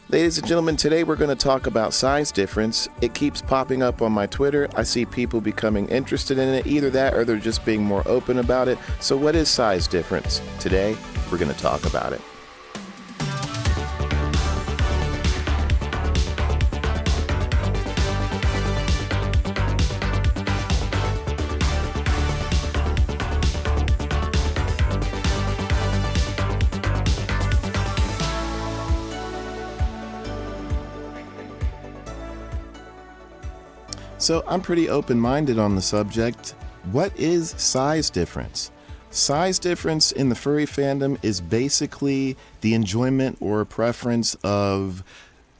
Ladies and gentlemen, today we're going to talk about size difference. It keeps popping up on my Twitter. I see people becoming interested in it. Either that or they're just being more open about it. So what is size difference? Today, we're going to talk about it. So I'm pretty open-minded on the subject. What is size difference? Size difference in the furry fandom is basically the enjoyment or preference of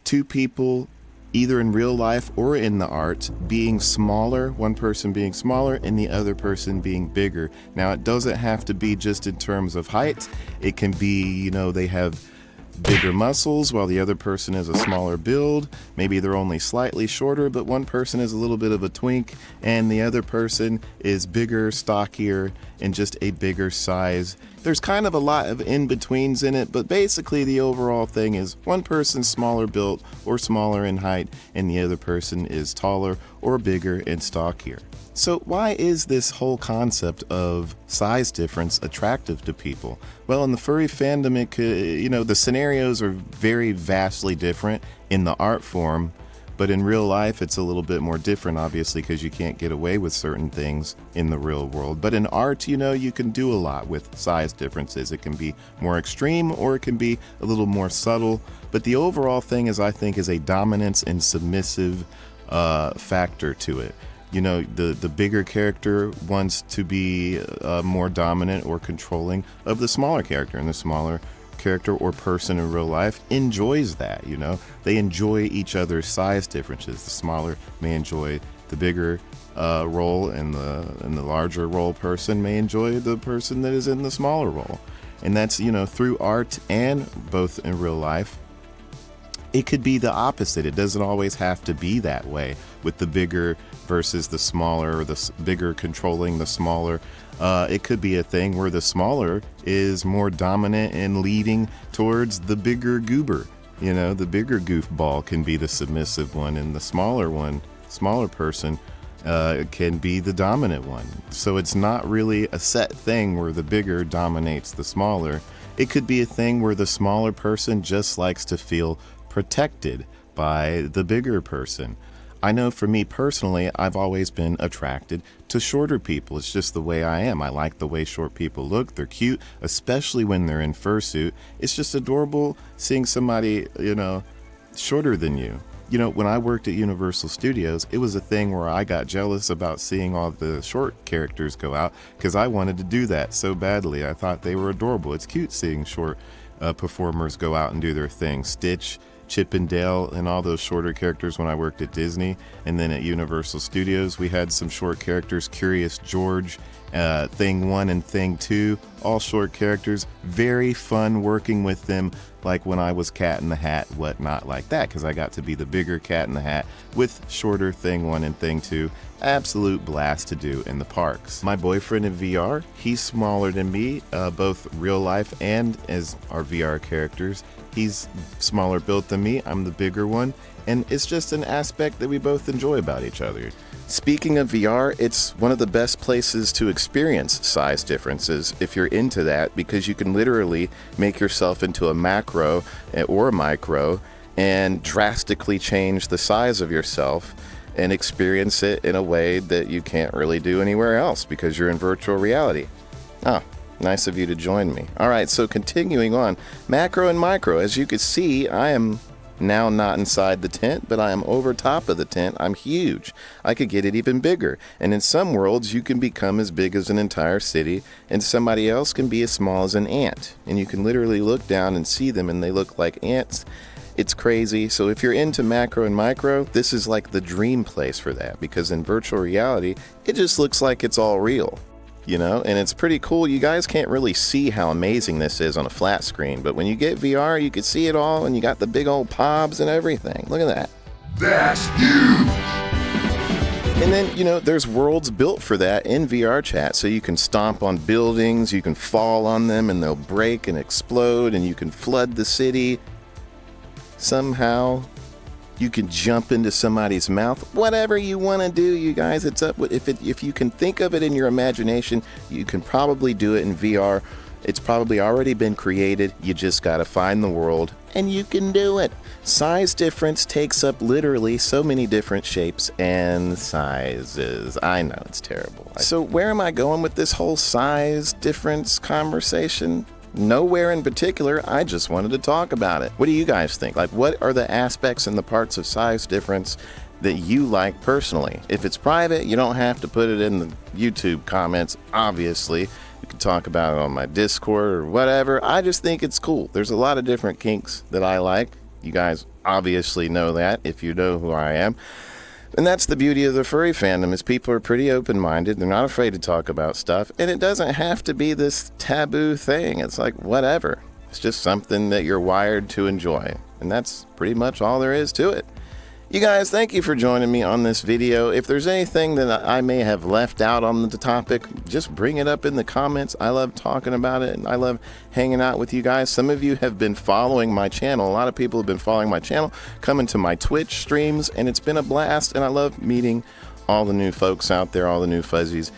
two people, either in real life or in the art, being smaller, one person being smaller and the other person being bigger. Now, it doesn't have to be just in terms of height. It can be, they have bigger muscles while the other person is a smaller build. Maybe they're only slightly shorter, but one person is a little bit of a twink and the other person is bigger, stockier, and just a bigger size. There's kind of a lot of in-betweens in it, but basically the overall thing is one person's smaller built or smaller in height and the other person is taller or bigger and stockier. So why is this whole concept of size difference attractive to people? Well, in the furry fandom, it could, the scenarios are very vastly different in the art form, but in real life, it's a little bit more different, obviously, because you can't get away with certain things in the real world. But in art, you can do a lot with size differences. It can be more extreme or it can be a little more subtle. But the overall thing I think, is a dominance and submissive factor to it. The bigger character wants to be more dominant or controlling of the smaller character, and the smaller character or person in real life enjoys that. They enjoy each other's size differences. The smaller may enjoy the bigger role, and the larger role person may enjoy the person that is in the smaller role. And that's through art and both in real life. It could be the opposite. It doesn't always have to be that way, with the bigger versus the smaller, or the bigger controlling the smaller. It could be a thing where the smaller is more dominant and leading towards the bigger goober. The bigger goofball can be the submissive one, and the smaller person can be the dominant one. So it's not really a set thing where the bigger dominates the smaller. It could be a thing where the smaller person just likes to feel protected by the bigger person. I know for me personally, I've always been attracted to shorter people. It's just the way I am. I like the way short people look. They're cute, especially when they're in fursuit. It's just adorable seeing somebody, shorter than you. When I worked at Universal Studios, it was a thing where I got jealous about seeing all the short characters go out because I wanted to do that so badly. I thought they were adorable. It's cute seeing short performers go out and do their thing. Stitch, Chip and Dale, and all those shorter characters when I worked at Disney. And then at Universal Studios, we had some short characters, Curious George, Thing 1 and Thing 2, all short characters. Very fun working with them, like when I was Cat in the Hat, whatnot like that, because I got to be the bigger Cat in the Hat with shorter Thing 1 and Thing 2. Absolute blast to do in the parks. My boyfriend in VR, he's smaller than me, both real life and as our VR characters. He's smaller built than me, I'm the bigger one, and it's just an aspect that we both enjoy about each other. Speaking of VR, it's one of the best places to experience size differences if you're into that, because you can literally make yourself into a macro or a micro and drastically change the size of yourself and experience it in a way that you can't really do anywhere else because you're in virtual reality. Oh, nice of you to join me. All right, so continuing on, macro and micro. As you can see, I am now not inside the tent, but I am over top of the tent. I'm huge. I could get it even bigger. And in some worlds, you can become as big as an entire city, and somebody else can be as small as an ant. And you can literally look down and see them, and they look like ants. It's crazy. So if you're into macro and micro, this is like the dream place for that, because in virtual reality, it just looks like it's all real. And it's pretty cool. You guys can't really see how amazing this is on a flat screen, but when you get VR, you can see it all, and you got the big old pobs and everything. Look at that. That's huge! And then, there's worlds built for that in VR chat, so you can stomp on buildings, you can fall on them, and they'll break and explode, and you can flood the city. somehow you can jump into somebody's mouth. Whatever you want to do, you guys, it's up. If you can think of it in your imagination, you can probably do it in VR. It's probably already been created. You just got to find the world and you can do it. Size difference takes up literally so many different shapes and sizes. I know, it's terrible. So where am I going with this whole size difference conversation? Nowhere in particular. I just wanted to talk about it. What do you guys think? Like, what are the aspects and the parts of size difference that you like personally? If it's private, you don't have to put it in the YouTube comments, obviously. You can talk about it on my Discord or whatever. I just think it's cool. There's a lot of different kinks that I like. You guys obviously know that if you know who I am. And that's the beauty of the furry fandom, is people are pretty open-minded. They're not afraid to talk about stuff. And it doesn't have to be this taboo thing. It's like, whatever. It's just something that you're wired to enjoy. And that's pretty much all there is to it. You guys, thank you for joining me on this video. If there's anything that I may have left out on the topic, just bring it up in the comments. I love talking about it, and I love hanging out with you guys. Some of you have been following my channel. A lot of people have been following my channel, coming to my Twitch streams, and it's been a blast, and I love meeting all the new folks out there, all the new fuzzies.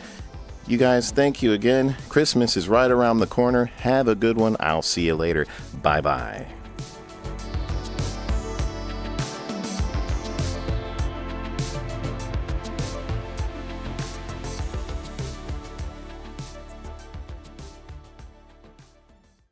You guys, thank you again. Christmas is right around the corner. Have a good one. I'll see you later. Bye-bye.